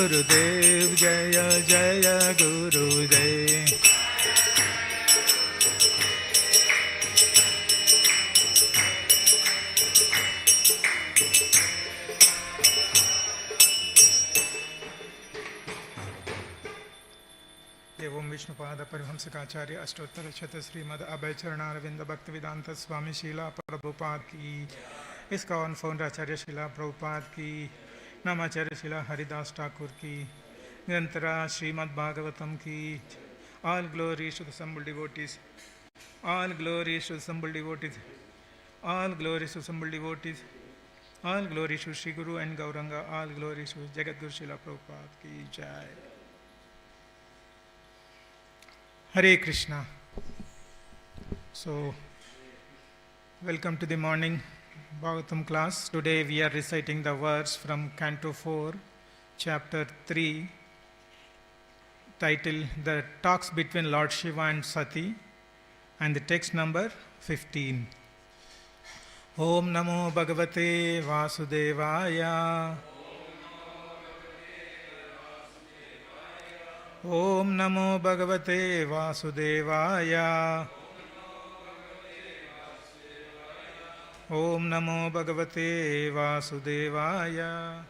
गुरुदेव जय जय गुरुदेव। एवं विष्णुपाद परिहंसकाचार्य अष्टोत्तर शत श्रीमद अभय चरणारविंद भक्ति वेदांत स्वामी शीला प्रभुपाद की, इस्कॉन फाउंडर आचार्य शीला प्रभुपाद की, नामाचार्य शीला हरिदास ठाकुर की, निरंतरा श्रीमद् भागवतम की। All glories to the assembled devotees, all glories to the assembled devotees, all glories to the assembled devotees, all glories to Shri Guru and Gauranga, all glories to Jagadguru Srila Prabhupada की जय। Hare Krishna. So, welcome to the morning Bhagavatam class. Today we are reciting the verse from Canto 4, Chapter 3, titled The Talks Between Lord Shiva and Sati, and the text number 15. Om Namo Bhagavate Vasudevaya. Om Namo Bhagavate Vasudevaya. Om Namo Bhagavate Vasudevaya.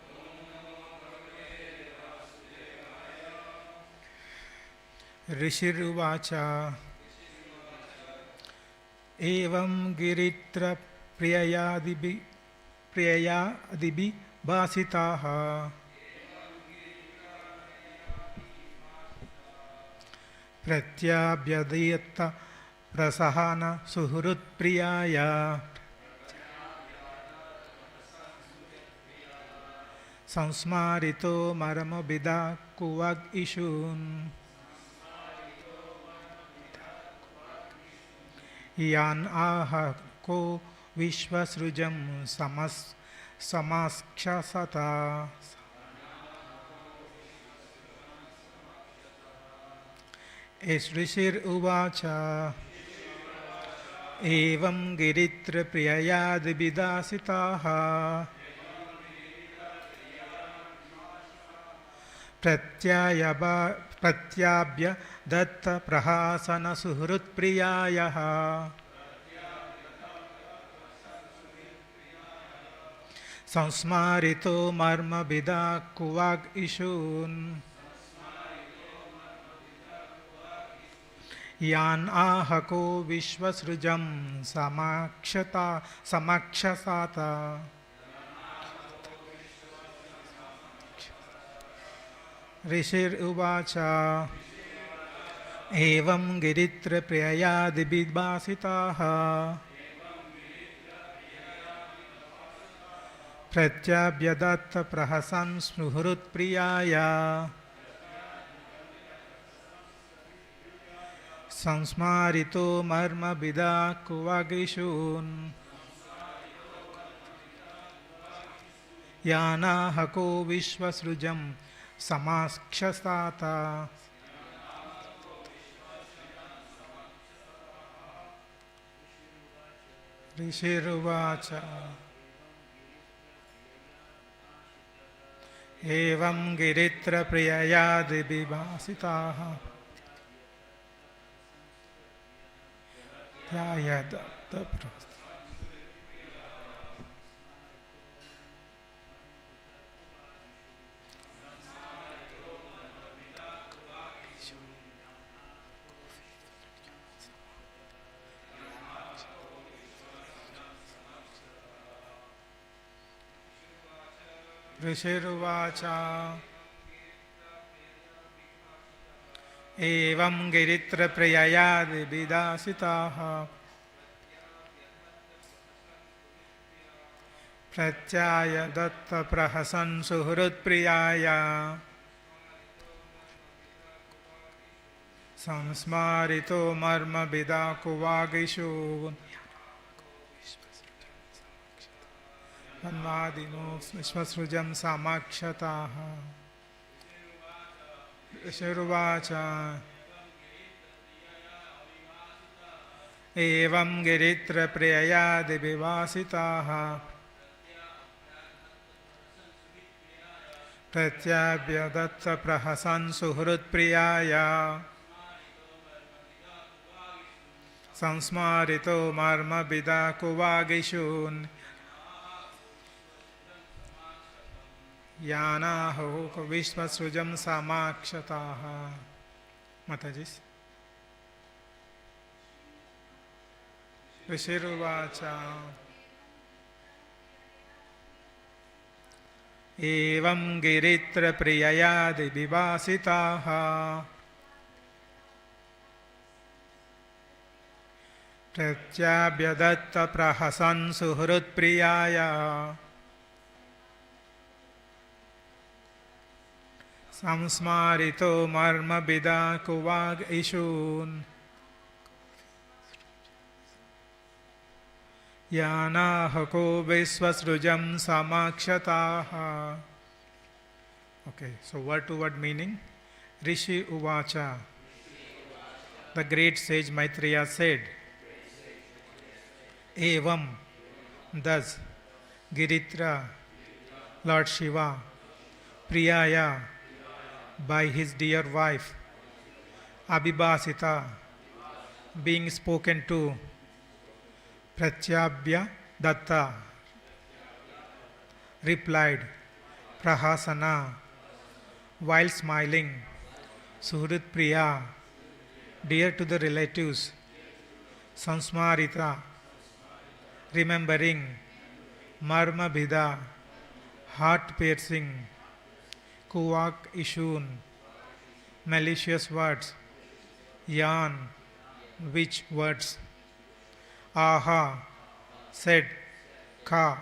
Rishiruvacha Evam Giritra Priyayadibi Basitaha Pratyabhyadiyata Prasahana Suhrut Priyaya Samsmarito Maramabida Kuvag Ishun Yan aha ko Vishwasrujam Samakshasata Esrishir Uvacha Evam Giritra Priyayad Vidasitaha Pratyabhya Datta Prahasana Suhrut Priyayaha Samsmarito Marma Bida Kuvag Ishun Yan ahako Vishwasrujam Samakshasata Rishir Uvacha Evam Giritra Priyayadibhasitaha Pratyabhyadatta Prahasan Snuhrut Priyaya Samsmarito Marma Bida Kuvagishun Yana Hako Vishwasrujam Samakshasata Rishiruvacha Evam Giritra Priyayadibhasitaha Yayadatta Rishiruvacha Evam Giritra Priyayadibhasitaha Pratyayadatta Prahasan Suhrut Priyaya Samsmarito Marma Bida Kuvagishu Vanmadino Vishwasrujam Samakshataha Rishiruvacha Evam Giritra Priyayadibhasitaha प्रत्याभ्यदत्त प्रहसन सुहृत्प्रियाय संस्मारितो मर्मविदा कुवागिषून् यानाहो विश्वसृजं समाक्षताः. Mataji. ऋषिरुवाच एवं गिरित्रप्रियया दिविवासिताः प्रत्याभ्यदत्त प्रहसन् सुहृत्प्रियाय संस्मारितो मर्मविदा कुवागिषून् यानाहको विश्वसृजं समाक्षताः. Okay, so word to word meaning. Rishi Uvacha. The great sage Maitreya said, Evam, thus, Giritra, Lord Shiva, Priyaya, by his dear wife, Abhibhasita, being spoken to, Pratyabhya Datta, replied, Prahasana, while smiling, Suhrit Priya, dear to the relatives, Sansmarita, remembering, Marma Bhida, heart piercing, Kuvak Ishun, malicious words, Yan, which words, Aha, said, Ka,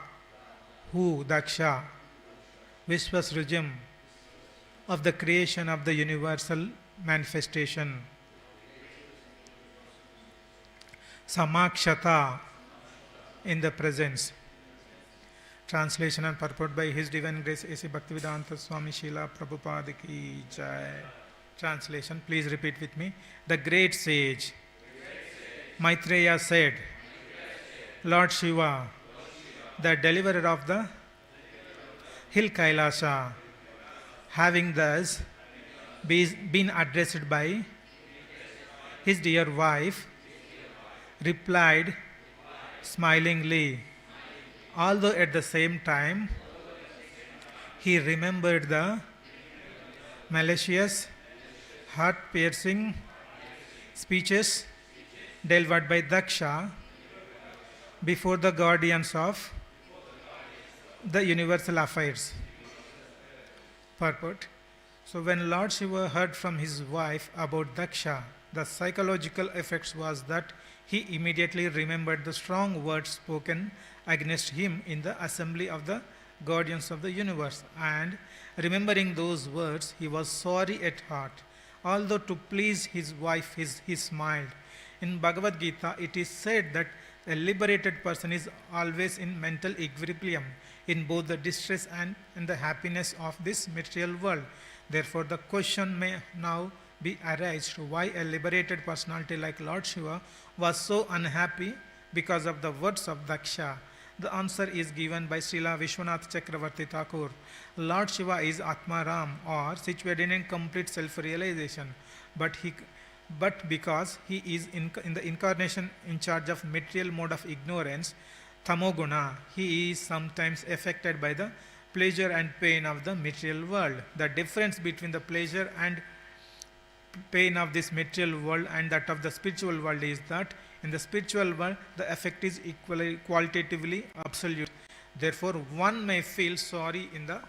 who, Daksha, Vishwasrujam, of the creation of the universal manifestation. Samakshata, in the presence. Translation and purport by His Divine Grace A.C. Bhaktivedanta Swami Srila Prabhupada Ki Jai. Translation, please repeat with me. The great sage Maitreya said, Lord Shiva, the deliverer of the hill Kailasha, having thus been addressed by his dear wife, replied smilingly, although at the same time he remembered the malicious, heart-piercing speeches delivered by Daksha before the guardians of the universal affairs. Purport. So when Lord Shiva heard from his wife about Daksha, the psychological effects was that he immediately remembered the strong words spoken against him in the assembly of the guardians of the universe, and remembering those words he was sorry at heart. Although to please his wife he smiled. In Bhagavad Gita it is said that a liberated person is always in mental equilibrium in both the distress and the happiness of this material world. Therefore the question may now be arised why a liberated personality like Lord Shiva was so unhappy because of the words of Daksha. The answer is given by Srila Vishwanath Chakravarti Thakur. Lord Shiva is Atmaram, or situated in complete self-realization, but because he is in the incarnation in charge of material mode of ignorance, Tamoguna, he is sometimes affected by the pleasure and pain of the material world. The difference between the pleasure and pain of this material world and that of the spiritual world is that in the spiritual world the effect is equally qualitatively absolute. Therefore one may feel sorry in the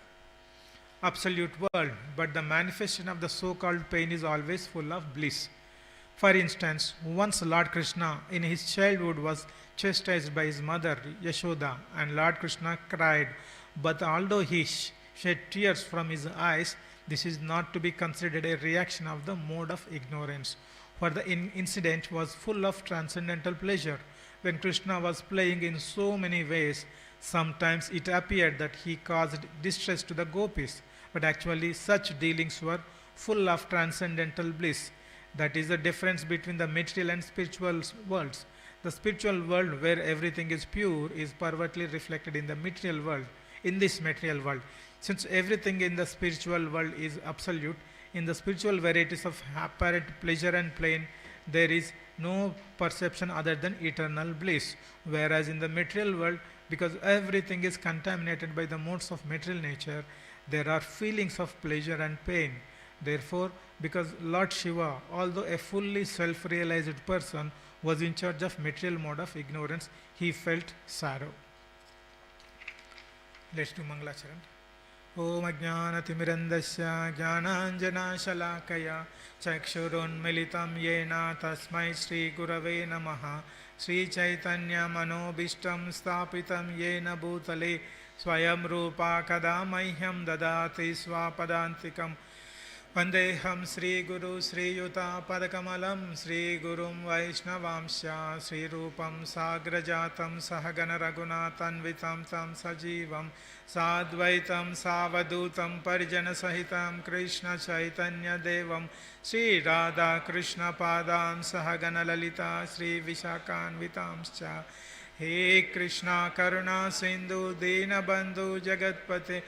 absolute world, but the manifestation of the so-called pain is always full of bliss. For instance, once Lord Krishna in his childhood was chastised by his mother Yashoda, and Lord Krishna cried, but although he shed tears from his eyes, this is not to be considered a reaction of the mode of ignorance, for the incident was full of transcendental pleasure. When Krishna was playing in so many ways, sometimes it appeared that he caused distress to the gopis, but actually such dealings were full of transcendental bliss. That is the difference between the material and spiritual worlds. The spiritual world, where everything is pure, is pervertly reflected in the material world. in this material world. Since everything in the spiritual world is absolute, in the spiritual varieties of apparent pleasure and pain, there is no perception other than eternal bliss. Whereas in the material world, because everything is contaminated by the modes of material nature, there are feelings of pleasure and pain. Therefore, because Lord Shiva, although a fully self-realized person, was in charge of material mode of ignorance, he felt sorrow. Let's do Mangalacharan. Om Ajnanatimirandasya Jnananjanashalakaya Chakshurunmilitam Yena Tasmai Shri Gurave Namaha Shri Chaitanya Manobishtam Sthapitam Yena Bhutale Swayam Rupa Kada Mahyam Dadati Swapadantikam Vandeham Sri Guru Sri Yuta Padakamalam Sri Gurum Vaishnavamsya Sri Rupam Sagrajatam Sahagana Raghunathanvitam Tam Sajivam Sadvaitam Savadutam Parijana Sahitam Krishna Chaitanya Devam Sri Radha Krishna Padam Sahagana Lalita Sri Vishakanvitamscha He Krishna Karuna Sindhu Dina Bandhu Jagatpate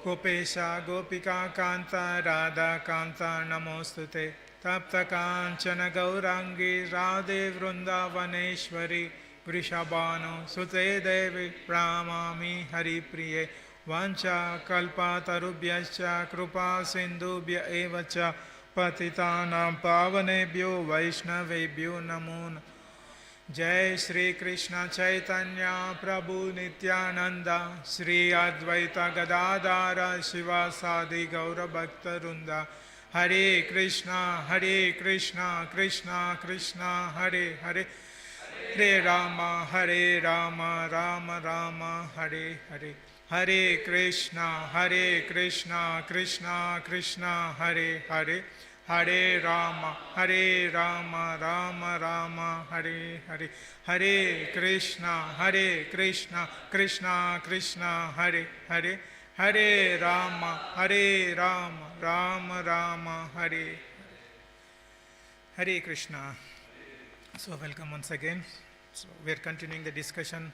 Gopesha Gopika Kanta Radha Kanta Namostute Tapta Kanchana Gaurangi Radhe Vrindavaneshwari Vrishabhanu Sute Devi Pramami Hari Priye Vancha Kalpa Tarubhyascha Krupa Sindhubhya Evacha Patitanam Pavanebhyo Vaishnavebhyo Namo Jai Shri Krishna Chaitanya Prabhu Nityananda Shri Advaita Gadadara Shiva Sadi Gaura Bhakta Runda Hare Krishna Krishna Krishna Hare Hare Hare Rama Rama Rama Hare Hare Hare Krishna Krishna Krishna Hare Hare Hare Rama Rama Rama Hare Hare Hare Krishna Krishna Krishna Hare Hare Hare Rama Rama Rama Hare Hare Krishna. So welcome once again. So we are continuing the discussion,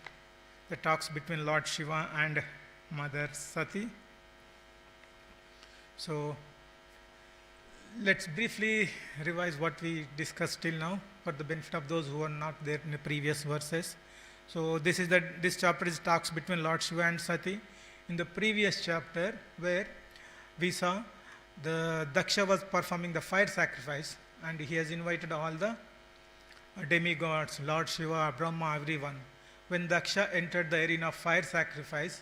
the talks between Lord Shiva and Mother Sati. So let's briefly revise what we discussed till now for the benefit of those who are not there in the previous verses. So this chapter is talks between Lord Shiva and Sati. In the previous chapter, where we saw the Daksha was performing the fire sacrifice, and he has invited all the demigods, Lord Shiva, Brahma, everyone. When Daksha entered the arena of fire sacrifice,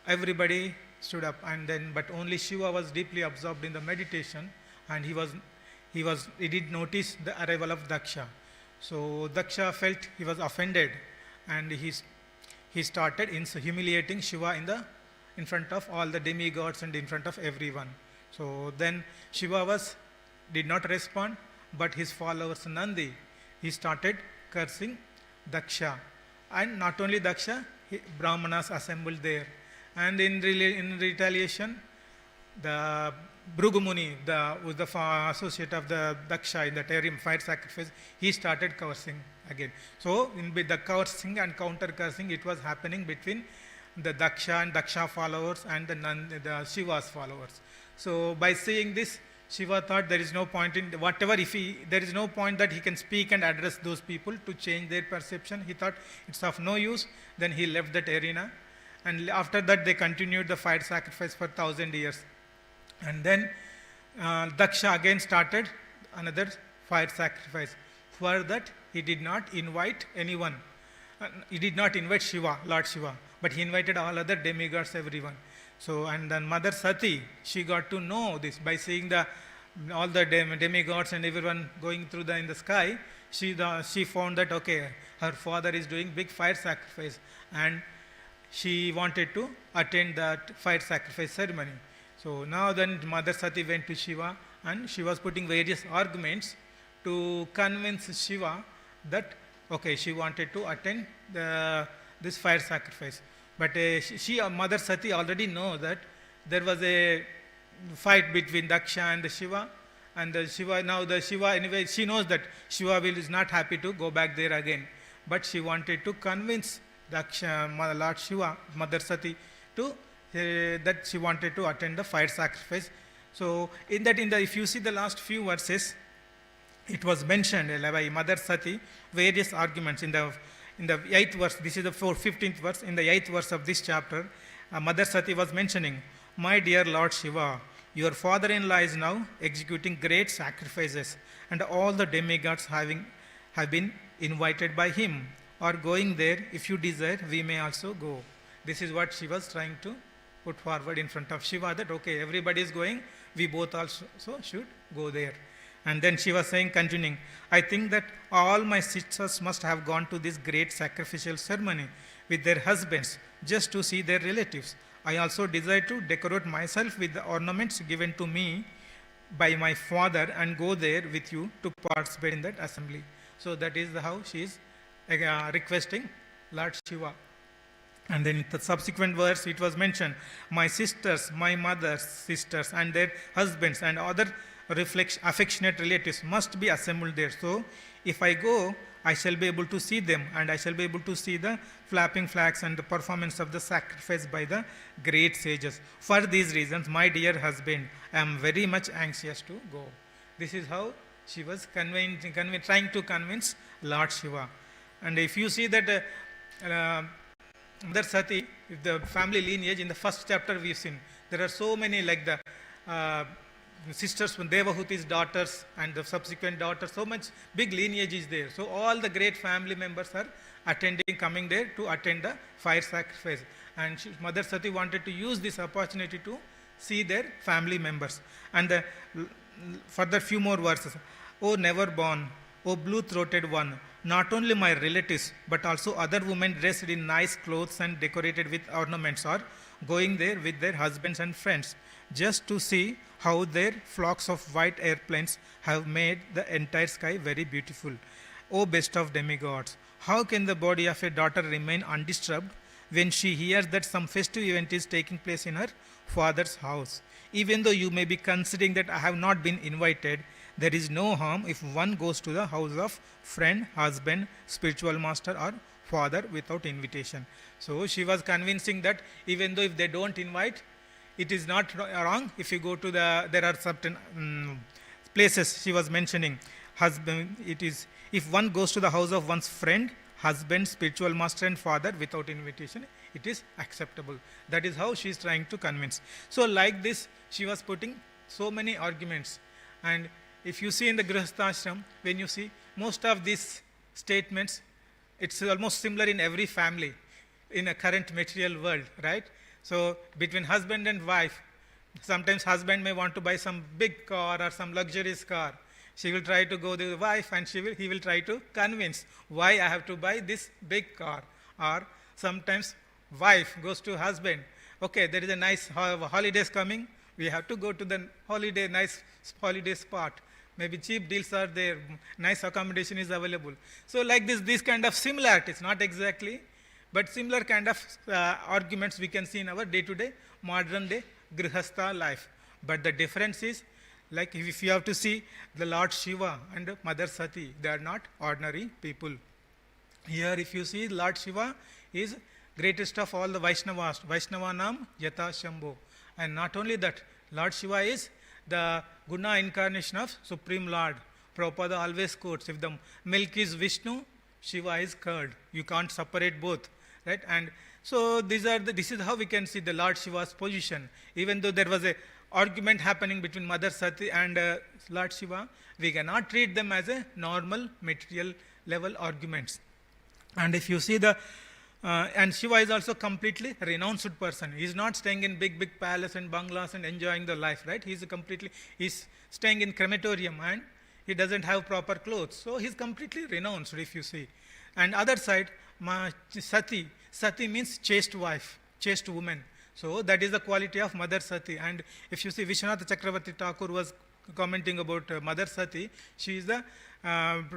everybody stood up, and then but only Shiva was deeply absorbed in the meditation, and he did notice the arrival of Daksha. So Daksha felt he was offended, and he started humiliating Shiva in front of all the demigods and in front of everyone. So then Shiva did not respond, but his followers Nandi, he started cursing Daksha. And not only Daksha, Brahmanas assembled there. And in retaliation, the Bhrigu Muni, who was the associate of the Daksha in the fire sacrifice, he started cursing again. So in the cursing and counter cursing, it was happening between the Daksha and Daksha followers and the Shiva's followers. So by seeing this, Shiva thought there is no point in whatever, there is no point that he can speak and address those people to change their perception. He thought it's of no use. Then he left that arena. And after that, they continued the fire sacrifice for 1,000 years. And then Daksha again started another fire sacrifice. For that, he did not invite anyone. He did not invite Shiva, Lord Shiva, but he invited all other demigods, everyone. So, and then Mother Sati, she got to know this by seeing all the demigods and everyone going through in the sky. She found that, okay, her father is doing big fire sacrifice, and she wanted to attend that fire sacrifice ceremony. So now then Mother Sati went to Shiva, and she was putting various arguments to convince Shiva that, okay, she wanted to attend this fire sacrifice. But Mother Sati already knows that there was a fight between Daksha and the Shiva. And the Shiva, anyway, she knows that Shiva is not happy to go back there again. But she wanted to convince Daksha, Lord Shiva, Mother Sati, to that she wanted to attend the fire sacrifice. So if you see the last few verses, it was mentioned by Mother Sati various arguments in the 8th verse. This is the 15th verse. In the 8th verse of this chapter, Mother Sati was mentioning, "My dear Lord Shiva, your father-in-law is now executing great sacrifices, and all the demigods have been invited by him, or going there. If you desire, we may also go." This is what she was trying to put forward in front of Shiva, that okay, everybody is going, we both also should go there. And then she was saying, continuing, "I think that all my sisters must have gone to this great sacrificial ceremony with their husbands just to see their relatives. I also desire to decorate myself with the ornaments given to me by my father and go there with you to participate in that assembly." So that is how she is requesting Lord Shiva. And then in the subsequent verse, it was mentioned, "My sisters, my mother's sisters, and their husbands and other affectionate relatives must be assembled there. So if I go, I shall be able to see them, and I shall be able to see the flapping flags and the performance of the sacrifice by the great sages. For these reasons, my dear husband, I am very much anxious to go." This is how she was trying to convince Lord Shiva. And if you see that Mother Sati, the family lineage, in the first chapter we've seen, there are so many like the sisters from Devahuti's daughters and the subsequent daughters, so much big lineage is there. So all the great family members are coming there to attend the fire sacrifice. And Mother Sati wanted to use this opportunity to see their family members. And the further few more verses. "O never born, O blue-throated one, not only my relatives, but also other women dressed in nice clothes and decorated with ornaments are going there with their husbands and friends, just to see how their flocks of white airplanes have made the entire sky very beautiful. O best of demigods, how can the body of a daughter remain undisturbed when she hears that some festive event is taking place in her father's house? Even though you may be considering that I have not been invited, there is no harm if one goes to the house of friend, husband, spiritual master, or father without invitation." So she was convincing that even though if they don't invite, it is not wrong if you go to there are certain places she was mentioning. Husband, it is, if one goes to the house of one's friend, husband, spiritual master, and father without invitation, it is acceptable. That is how she is trying to convince. So like this, she was putting so many arguments. And if you see in the Grihastha Ashram, when you see most of these statements, it's almost similar in every family in a current material world, right? So between husband and wife, sometimes husband may want to buy some big car or some luxurious car. She will try to go to the wife, and he will try to convince why I have to buy this big car. Or sometimes wife goes to husband, okay, there is a nice holidays coming, we have to go to the nice holiday spot. Maybe cheap deals are there, nice accommodation is available. So like this kind of similarities, not exactly, but similar kind of arguments we can see in our day-to-day, modern-day Grihastha life. But the difference is, like if you have to see the Lord Shiva and Mother Sati, they are not ordinary people. Here if you see Lord Shiva is greatest of all the Vaishnavas, Vaishnavanam Yata Shambho. And not only that, Lord Shiva is the Guna incarnation of Supreme Lord. Prabhupada always quotes, if the milk is Vishnu, Shiva is curd. You can't separate both, right? And so this is how we can see the Lord Shiva's position. Even though there was a argument happening between Mother Sati and Lord Shiva, we cannot treat them as a normal material level arguments. And if you see and Shiva is also completely renounced person. He is not staying in big palace and bungalows and enjoying the life, right? He's staying in crematorium, and he doesn't have proper clothes. So he's completely renounced, if you see. And other side, Sati means chaste wife, chaste woman. So that is the quality of Mother Sati. And if you see, Vishwanath Chakravarti Thakur was commenting about Mother Sati. She is the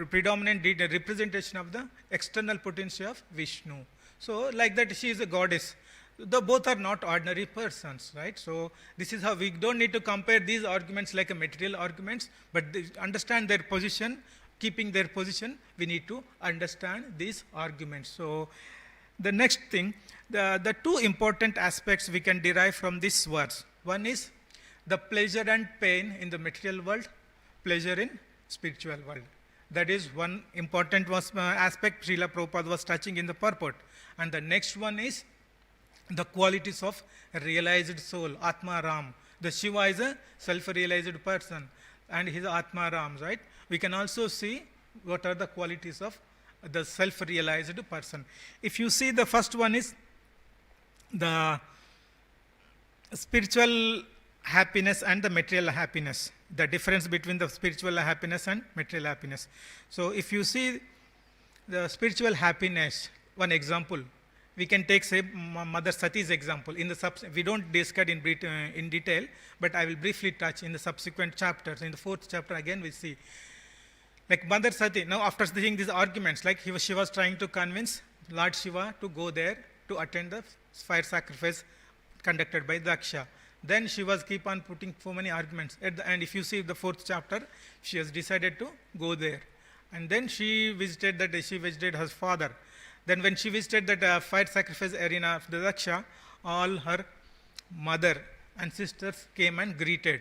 predominant representation of the external potency of Vishnu. So like that, she is a goddess. Both are not ordinary persons, right? So this is how we don't need to compare these arguments like a material arguments, but understand their position. Keeping their position, we need to understand these arguments. So The next thing, the two important aspects we can derive from this verse. One is the pleasure and pain in the material world, pleasure in spiritual world. That is one important aspect Srila Prabhupada was touching in the purport. And the next one is the qualities of realized soul, Atma Ram. The Shiva is a self-realized person and he is Atma Ram, right? We can also see what are the qualities of the self-realized person. If you see, the first one is the spiritual happiness and the material happiness, the difference between the spiritual happiness and material happiness. So if you see the spiritual happiness, one example, we can take, say, Mother Sati's example. We don't discuss in detail, but I will briefly touch in the subsequent chapters. In the 4th chapter, again, we see. Like Mother Sati, now after seeing these arguments, like she was trying to convince Lord Shiva to go there to attend the fire sacrifice conducted by Daksha. Then she was keep on putting so many arguments. At the end, if you see the 4th chapter, she has decided to go there. And then she visited her father. Then when she visited that fire sacrifice arena of the Daksha, all her mother and sisters came and greeted.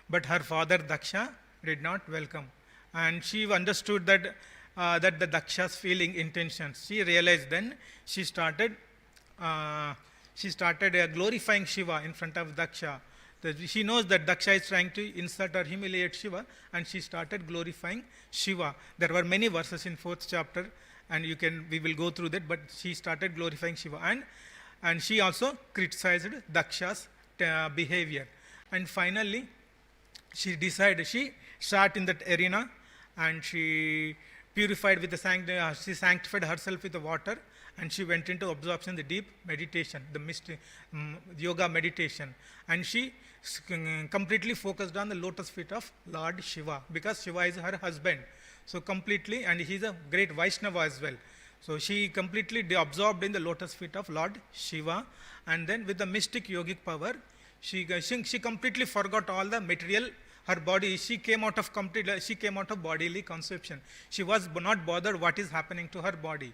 But her father Daksha did not welcome. And she understood that that the Daksha's feeling intentions. She realized then she started glorifying Shiva in front of Daksha. She knows that Daksha is trying to insult or humiliate Shiva, and she started glorifying Shiva. There were many verses in 4th chapter, and we will go through that, but she started glorifying Shiva. And she also criticized Daksha's behavior. And finally, she sat in that arena, and she purified with she sanctified herself with the water, and she went into absorption, the deep meditation, the yoga meditation. And she completely focused on the lotus feet of Lord Shiva, because Shiva is her husband. So completely, and he is a great Vaishnava as well. So she completely absorbed in the lotus feet of Lord Shiva, and then with the mystic yogic power, she completely forgot all the material. Her body, she came out of bodily conception. She was not bothered what is happening to her body.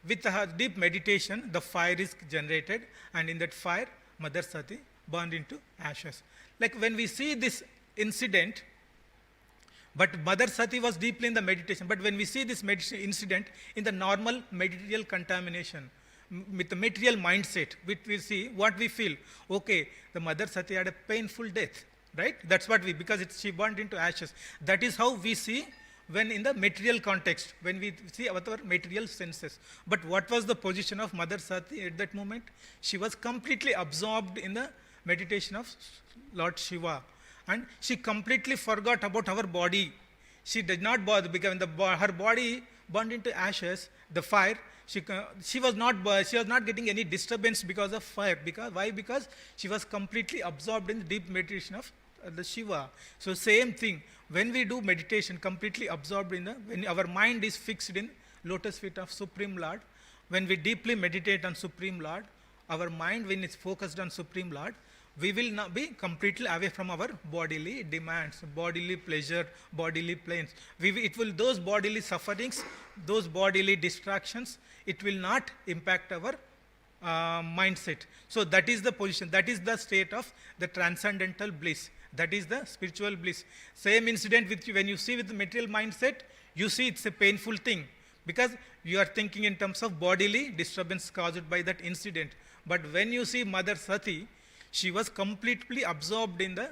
With her deep meditation, the fire is generated, and in that fire, Mother Sati burned into ashes. Like when we see this incident, but Mother Sati was deeply in the meditation. But when we see this incident in the normal material contamination, with the material mindset, which we see, what we feel, okay, the Mother Sati had a painful death, right? That's what because she burned into ashes. That is how we see when in the material context, when we see our material senses. But what was the position of Mother Sati at that moment? She was completely absorbed in the meditation of Lord Shiva. And she completely forgot about her body. She did not bother, because when her body burned into ashes, the fire, she was not getting any disturbance because of fire. Why? Because she was completely absorbed in the deep meditation of the Shiva. So same thing, when we do meditation, completely absorbed when our mind is fixed in lotus feet of Supreme Lord, when we deeply meditate on Supreme Lord, our mind, when it's focused on Supreme Lord, we will not be completely away from our bodily demands, bodily pleasure, bodily pains. Those bodily sufferings, those bodily distractions, it will not impact our mindset. So that is the position, that is the state of the transcendental bliss. That is the spiritual bliss. Same incident when you see with the material mindset, you see it's a painful thing, because you are thinking in terms of bodily disturbance caused by that incident. But when you see Mother Sati, she was completely absorbed in the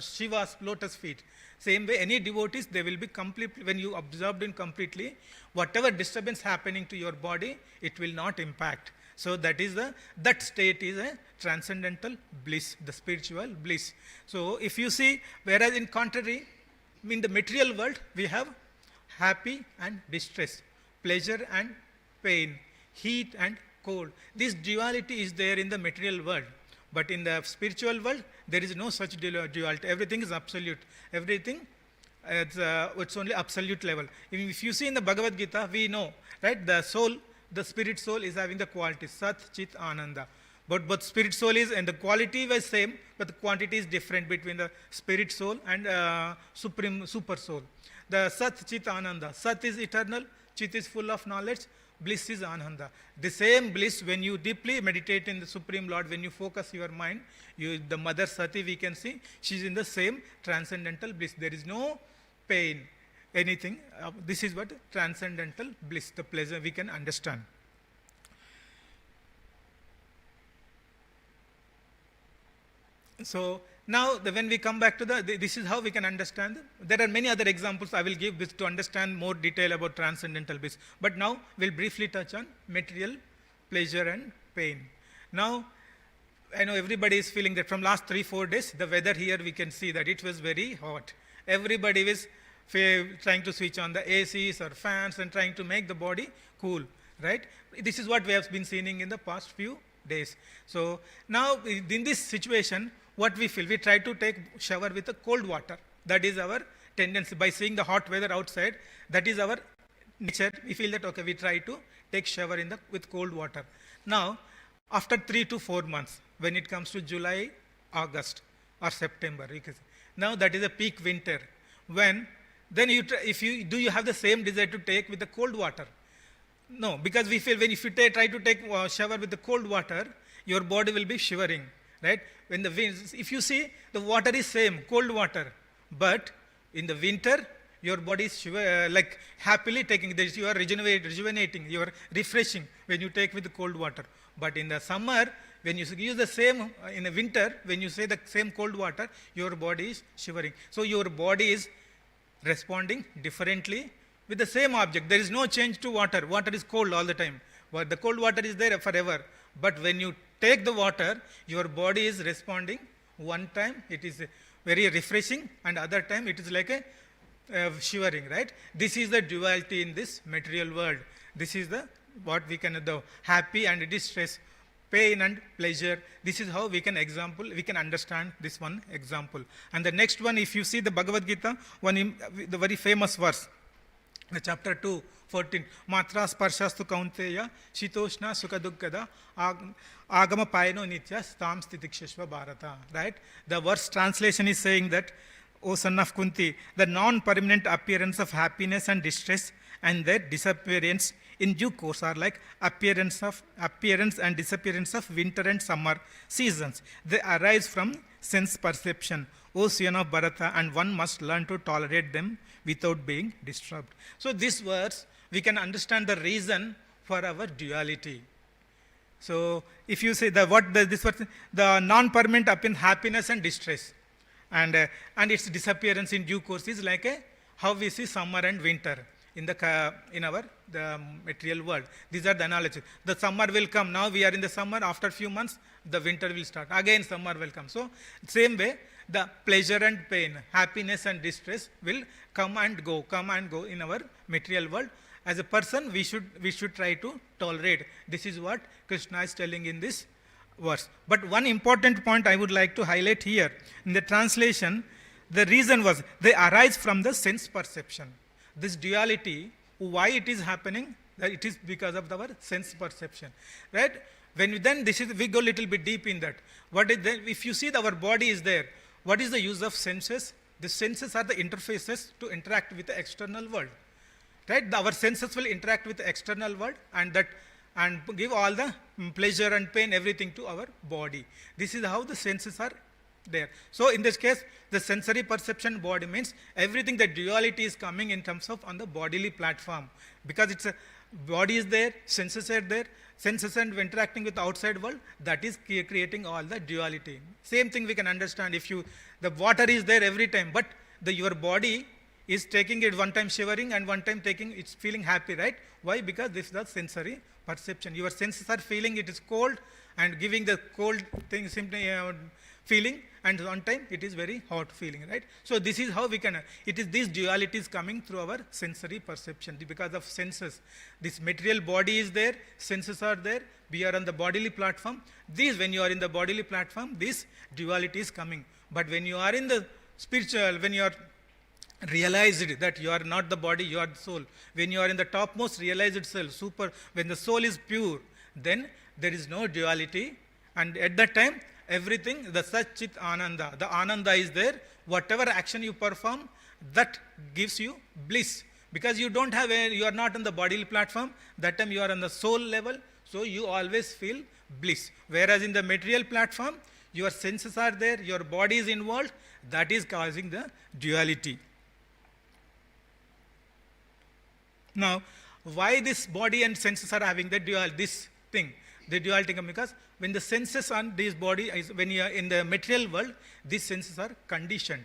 Shiva's lotus feet. Same way, any devotees, they will be completely, when you absorbed in completely, whatever disturbance happening to your body, it will not impact. So that state is a transcendental bliss, the spiritual bliss. So if you see, whereas in contrary, in the material world, we have happy and distress, pleasure and pain, heat and cold. This duality is there in the material world. But in the spiritual world, there is no such duality. Everything is absolute. Everything, it's only absolute level. If you see in the Bhagavad Gita, we know, right, the spirit soul is having the quality, Sat, Chit, Ananda. But spirit soul is, and the quality was same, but the quantity is different between the spirit soul and super soul. The Sat, Chit, Ananda. Sat is eternal, Chit is full of knowledge, bliss is ananda. The same bliss, when you deeply meditate in the Supreme Lord, when you focus your mind, the Mother Sati we can see, she is in the same transcendental bliss. There is no pain, anything. This is what transcendental bliss, the pleasure we can understand. So now when we come back to this is how we can understand. There are many other examples I will give this to understand more detail about transcendental bliss. But now we'll briefly touch on material pleasure and pain. Now I know everybody is feeling that from last 3-4 days, the weather here we can see that it was very hot. Everybody was trying to switch on the ACs or fans and trying to make the body cool, right? This is what we have been seeing in the past few days. So now in this situation, what we feel, we try to take shower with the cold water. That is our tendency. By seeing the hot weather outside, that is our nature. We feel that, okay, we try to take shower with cold water. Now, after 3 to 4 months, when it comes to July, August, or September, now that is a peak winter. Then do you have the same desire to take with the cold water? No, because we feel if you try to take shower with the cold water, your body will be shivering, right? When the winds, if you see, the water is same, cold water, but in the winter, your body is like happily taking this. You are rejuvenating, you are refreshing when you take with the cold water. But in the summer, when you use the same, in the winter, when you say the same cold water, your body is shivering. So your body is responding differently with the same object. There is no change to water. Water is cold all the time. But the cold water is there forever. But when you take the water, your body is responding. One time it is very refreshing, and other time it is like a shivering, right? This is the duality in this material world. This is the what we can the happy and distress, pain and pleasure. This is how we can understand this one example. And the next one, if you see the Bhagavad Gita, the very famous verse, the chapter 2, 14, Matra Sparshastu Kaunteya, Shitoshna Sukadukada, Agama Payano Nitya, Stam Stitikshashva Bharata. Right? The verse translation is saying that, O son of Kunti, the non-permanent appearance of happiness and distress and their disappearance in due course are like appearance and disappearance of winter and summer seasons. They arise from sense perception, O son of Bharata, and one must learn to tolerate them without being disturbed. So this verse, we can understand the reason for our duality. So if you say the non-permanent appearance, happiness and distress, and its disappearance in due course is like how we see summer and winter in our material world. These are the analogies. The summer will come. Now we are in the summer. After few months, the winter will start. Again, summer will come. So same way, the pleasure and pain, happiness and distress will come and go in our material world. As a person, we should try to tolerate. This is what Krishna is telling in this verse. But one important point I would like to highlight here. In the translation, the reason was they arise from the sense perception. This duality, why it is happening? That it is because of our sense perception, right? We go a little bit deep in that. If you see our body is there, what is the use of senses? The senses are the interfaces to interact with the external world, right? Our senses will interact with the external world and give all the pleasure and pain, everything to our body. This is how the senses are there. So in this case, the sensory perception body means everything, the duality is coming in terms of on the bodily platform, because it's a body is there, senses are there, senses and interacting with the outside world, that is creating all the duality. Same thing we can understand if the water is there every time, but your body is taking it one time shivering and one time it's feeling happy, right? Why? Because this is the sensory perception. Your senses are feeling it is cold and giving the cold thing simply feeling, and one time it is very hot feeling, right? So this is how this duality is coming through our sensory perception because of senses. This material body is there, senses are there, we are on the bodily platform. When you are in the bodily platform, this duality is coming. But when you are in the spiritual, when you are realized that you are not the body, you are the soul, when you are in the topmost realized self, when the soul is pure, then there is no duality, and at that time, everything, the Sat Chit Ananda, the Ananda is there. Whatever action you perform, that gives you bliss. Because you don't have you are not on the bodily platform, that time you are on the soul level, so you always feel bliss. Whereas in the material platform, your senses are there, your body is involved, that is causing the duality. Now, why this body and senses are having the this thing, the duality? Because when the senses on this body is, when you are in the material world, these senses are conditioned.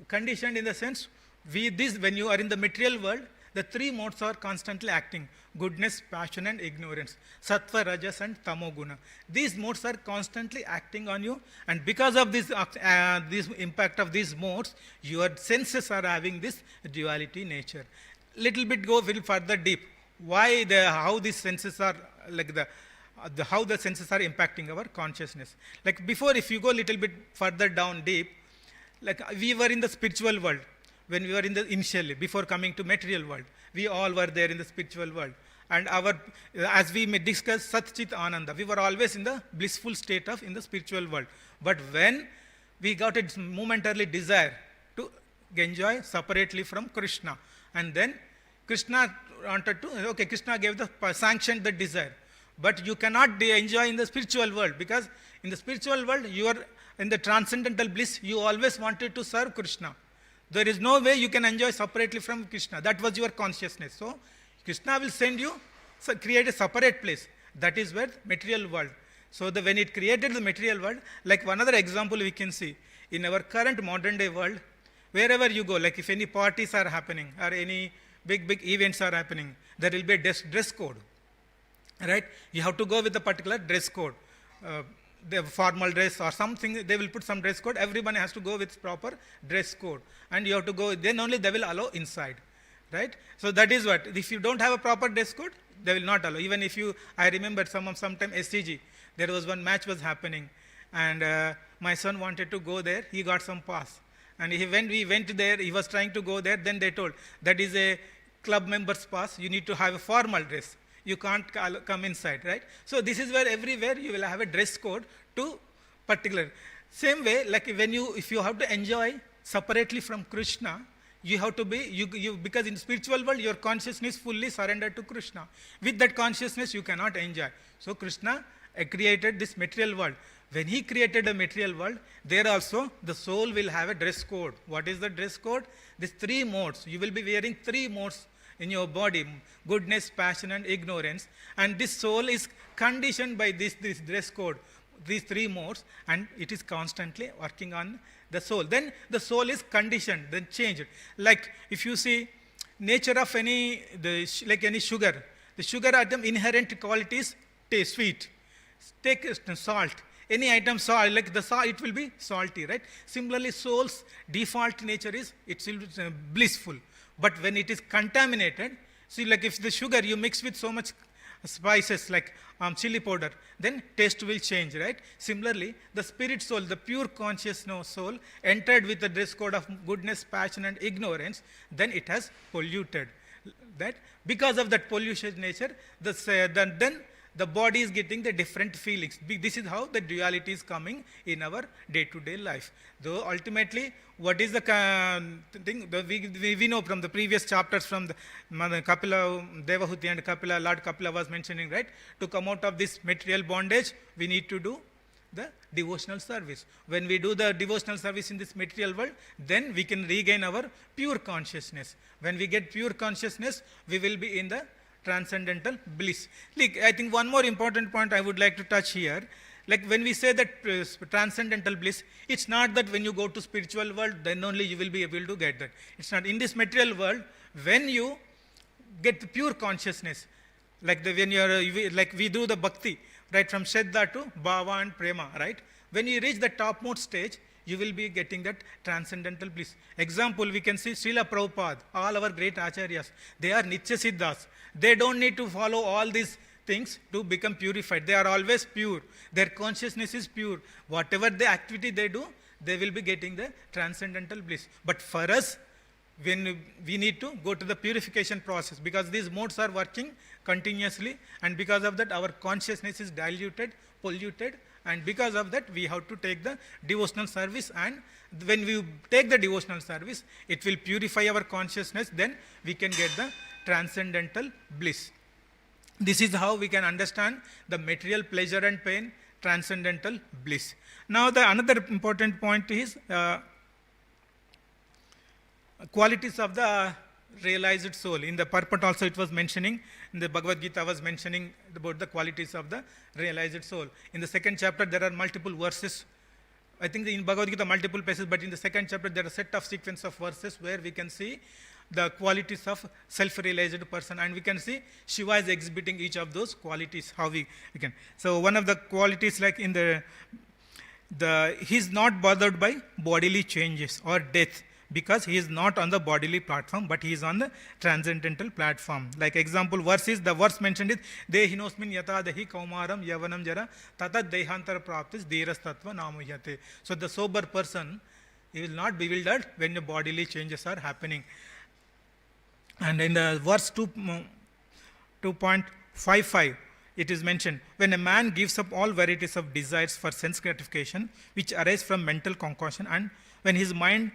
Conditioned in the sense, when you are in the material world, the three modes are constantly acting: goodness, passion, and ignorance. Sattva, rajas, and tamoguna. These modes are constantly acting on you, and because of this impact of these modes, your senses are having this duality nature. Little bit go a little further deep. Why how these senses are like how the senses are impacting our consciousness. Like before, if you go a little bit further down deep, like we were in the spiritual world when we were in the initially, before coming to material world, we all were there in the spiritual world. And as we may discuss Sat Chit Ananda, we were always in the blissful state of in the spiritual world. But when we got a momentarily desire to enjoy separately from Krishna, and then Krishna wanted to, okay, Krishna gave sanctioned the desire. But you cannot enjoy in the spiritual world, because in the spiritual world, you are in the transcendental bliss, you always wanted to serve Krishna. There is no way you can enjoy separately from Krishna. That was your consciousness. So, Krishna will send you, create a separate place. That is where material world. So, when it created the material world, like one other example we can see, in our current modern day world, wherever you go, like if any parties are happening or any big events are happening, there will be a dress code, right? You have to go with a particular dress code, the formal dress or something. They will put some dress code. Everyone has to go with proper dress code, and you have to go. Then only they will allow inside, right? So that is what. If you don't have a proper dress code, they will not allow. Even if you, I remember sometime SCG, there was one match was happening, and my son wanted to go there. He got some pass. And when we went there, he was trying to go there. Then they told, that is a club member's pass. You need to have a formal dress. You can't come inside, right? So this is where everywhere you will have a dress code to particular. Same way, like if you have to enjoy separately from Krishna, you have to be, because in spiritual world, your consciousness fully surrendered to Krishna. With that consciousness, you cannot enjoy. So Krishna created this material world. When he created a material world, there also the soul will have a dress code. What is the dress code? These three modes. You will be wearing three modes in your body: goodness, passion, and ignorance. And this soul is conditioned by this dress code, these three modes, and it is constantly working on the soul. Then the soul is conditioned, then changed. Like if you see nature of like any sugar, the sugar atom inherent qualities taste sweet. Take salt. Any item salt, like the salt, it will be salty, right? Similarly, soul's default nature is it will be blissful. But when it is contaminated, see, like if the sugar you mix with so much spices like chili powder, then taste will change, right? Similarly, the spirit soul, the pure consciousness soul, entered with the dress code of goodness, passion, and ignorance, then it has polluted. That because of that pollution nature, then the body is getting the different feelings. This is how the duality is coming in our day-to-day life. Though ultimately, what is the thing? We know from the previous chapters from the Kapila, Devahuti and Kapila, Lord Kapila was mentioning, right? To come out of this material bondage, we need to do the devotional service. When we do the devotional service in this material world, then we can regain our pure consciousness. When we get pure consciousness, we will be in the transcendental bliss. Like, I think one more important point I would like to touch here. Like when we say that transcendental bliss, it's not that when you go to spiritual world, then only you will be able to get that. It's not. In this material world, when you get the pure consciousness, like when you're, like we do the bhakti, right, from Shraddha to Bhava and Prema, right? When you reach the topmost stage, you will be getting that transcendental bliss. Example, we can see Srila Prabhupada, all our great acharyas, they are Nitya Siddhas. They don't need to follow all these things to become purified. They are always pure. Their consciousness is pure. Whatever the activity they do, they will be getting the transcendental bliss. But for us, when we need to go to the purification process, because these modes are working continuously, and because of that our consciousness is diluted, polluted, and because of that we have to take the devotional service, and when we take the devotional service, it will purify our consciousness, then we can get the transcendental bliss. This is how we can understand the material pleasure and pain, transcendental bliss. Now the another important point is qualities of the realized soul. In the purport also it was mentioning, in the Bhagavad Gita was mentioning about the qualities of the realized soul. In the second chapter there are multiple verses. I think in Bhagavad Gita multiple places, but in the second chapter there are a set of sequence of verses where we can see the qualities of self-realized person, and we can see Shiva is exhibiting each of those qualities, how we can. So one of the qualities, like in the he is not bothered by bodily changes or death, because he is not on the bodily platform, but he is on the transcendental platform. Like example verse is, the verse mentioned is, Dehinosmin yata dehi kaumaram yavanam jara tata dehantara praptis dhiras tattva namuhyate. So the sober person, he will not be bewildered when the bodily changes are happening. And in the verse 2.55, it is mentioned, when a man gives up all varieties of desires for sense gratification, which arise from mental concoction, and when his mind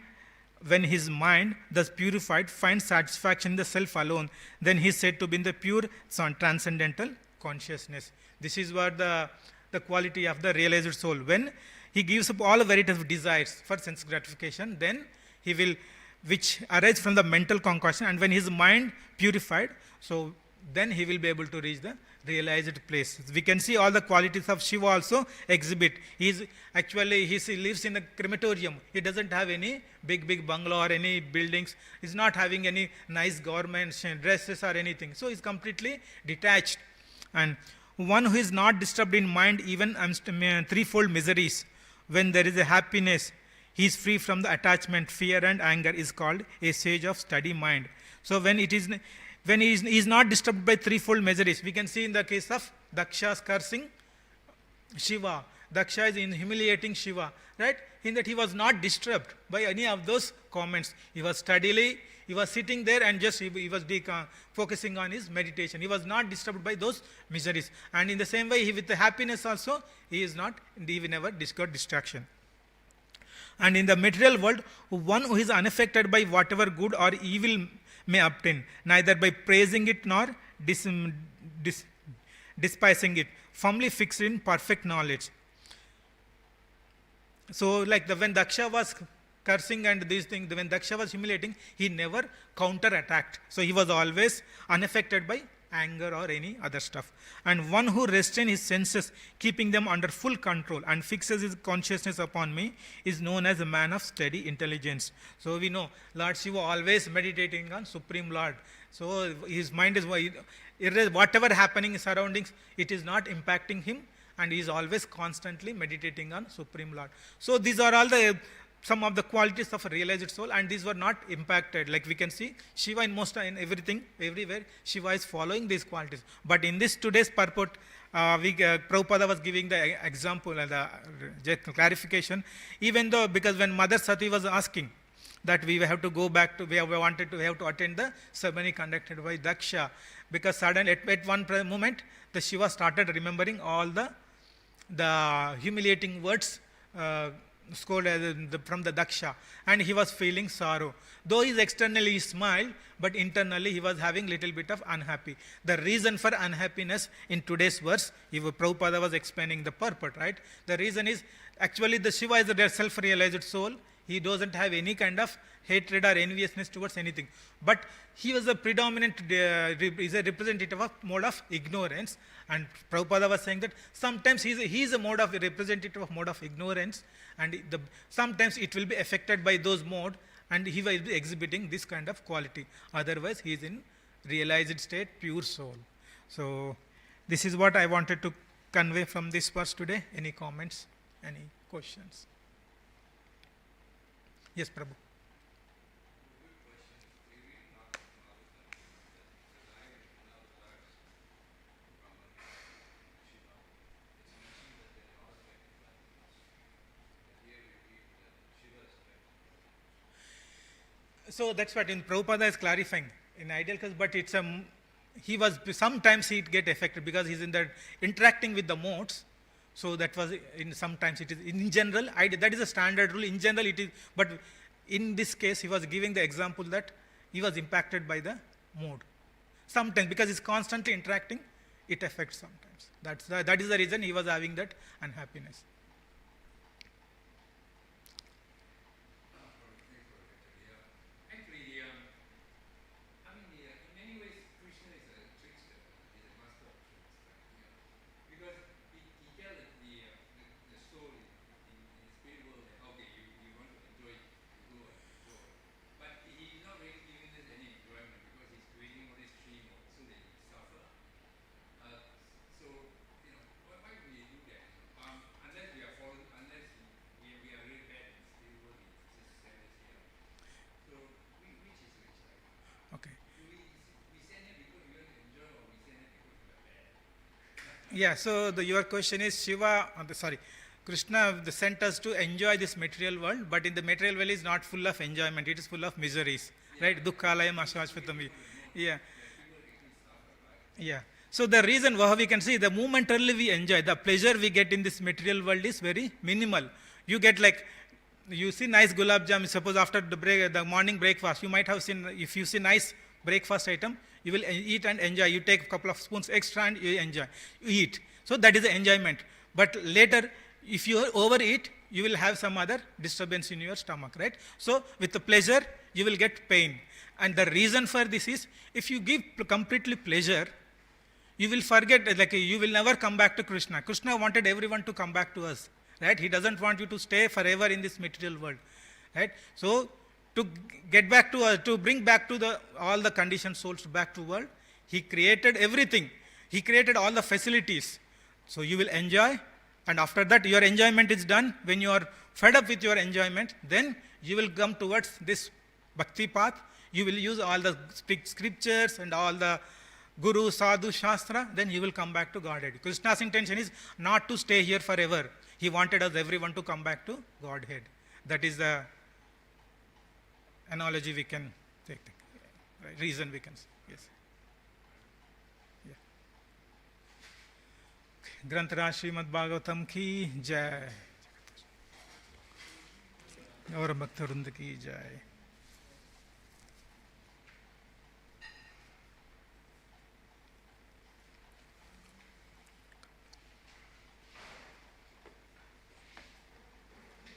thus purified finds satisfaction in the self alone, then he is said to be in the pure transcendental consciousness. This is what the quality of the realized soul. When he gives up all varieties of desires for sense gratification, then he will, which arise from the mental concoction, and when his mind purified, so then he will be able to reach the realized place. We can see all the qualities of Shiva also exhibit. He lives in a crematorium. He doesn't have any big bungalow or any buildings. He's not having any nice garments and dresses or anything. So he's completely detached. And one who is not disturbed in mind even threefold miseries, when there is a happiness, he is free from the attachment, fear and anger, is called a sage of steady mind. So when he is not disturbed by threefold miseries, we can see in the case of Daksha's cursing Shiva. Daksha is in humiliating Shiva, right? In that he was not disturbed by any of those comments. He was sitting there and just he was focusing on his meditation. He was not disturbed by those miseries. And in the same way, with the happiness also, he never got distraction. And in the material world, one who is unaffected by whatever good or evil may obtain, neither by praising it nor despising it, firmly fixed in perfect knowledge. So like when Daksha was cursing and these things, when Daksha was humiliating, he never counter-attacked. So he was always unaffected by anger or any other stuff. And one who restrains his senses, keeping them under full control, and fixes his consciousness upon me, is known as a man of steady intelligence. So we know Lord Shiva always meditating on Supreme Lord. So his mind is, whatever happening in surroundings, it is not impacting him, and he is always constantly meditating on Supreme Lord. So these are all some of the qualities of a realized soul, and these were not impacted. Like we can see Shiva in everything, everywhere, Shiva is following these qualities. But in this today's purport, Prabhupada was giving the example and the clarification, even though, because when Mother Sati was asking that we have to go back to, we have to attend the ceremony conducted by Daksha, because suddenly at one moment, the Shiva started remembering all the humiliating words from the Daksha, and he was feeling sorrow. Though he externally smiled, but internally he was having little bit of unhappy. The reason for unhappiness in today's verse, Prabhupada was explaining the purport, right? The reason is, actually the Shiva is their self-realized soul. He doesn't have any kind of hatred or enviousness towards anything. But he was a predominant, is a representative of mode of ignorance. And Prabhupada was saying that sometimes he is a representative of mode of ignorance, and sometimes it will be affected by those mode, and he will be exhibiting this kind of quality. Otherwise, he is in realized state, pure soul. So this is what I wanted to convey from this verse today. Any comments? Any questions? Yes, Prabhu. So that's what in Prabhupada is clarifying in ideal case, but it's sometimes he'd get affected because he's in the interacting with the modes. So that was in sometimes it is in general, that is a standard rule. In general, it is, but in this case, he was giving the example that he was impacted by the mood. Sometimes, because he's constantly interacting, it affects sometimes. That is the reason he was having that unhappiness. Okay. Yeah, so your question is Shiva, sorry, Krishna sent us to enjoy this material world, but in the material world is not full of enjoyment, it is full of miseries, right? Dukkhalayam ashvashvatam. Yeah, yeah. So the reason why we can see the momentarily we enjoy, the pleasure we get in this material world is very minimal. You get like, you see nice gulab jam, suppose after the morning breakfast, you might have seen, if you see nice breakfast item, you will eat and enjoy. You take a couple of spoons extra and you enjoy, you eat. So that is the enjoyment. But later, if you overeat, you will have some other disturbance in your stomach, right? So with the pleasure, you will get pain. And the reason for this is, if you give completely pleasure, you will forget, like you will never come back to Krishna. Krishna wanted everyone to come back to us, right? He doesn't want you to stay forever in this material world, right? So to get back to to bring back to all the conditioned souls back to world, he created everything. He created all the facilities. So you will enjoy, and after that your enjoyment is done. When you are fed up with your enjoyment, then you will come towards this bhakti path. You will use all the scriptures and all the Guru, Sadhu, Shastra, then you will come back to Godhead. Krishna's intention is not to stay here forever. He wanted us, everyone, to come back to Godhead. That is the analogy we can take, reason we can say. Yes. Yeah. Granthara Srimad Bhagavatam ki jai. Aur Bhakta Vrunda ki jai.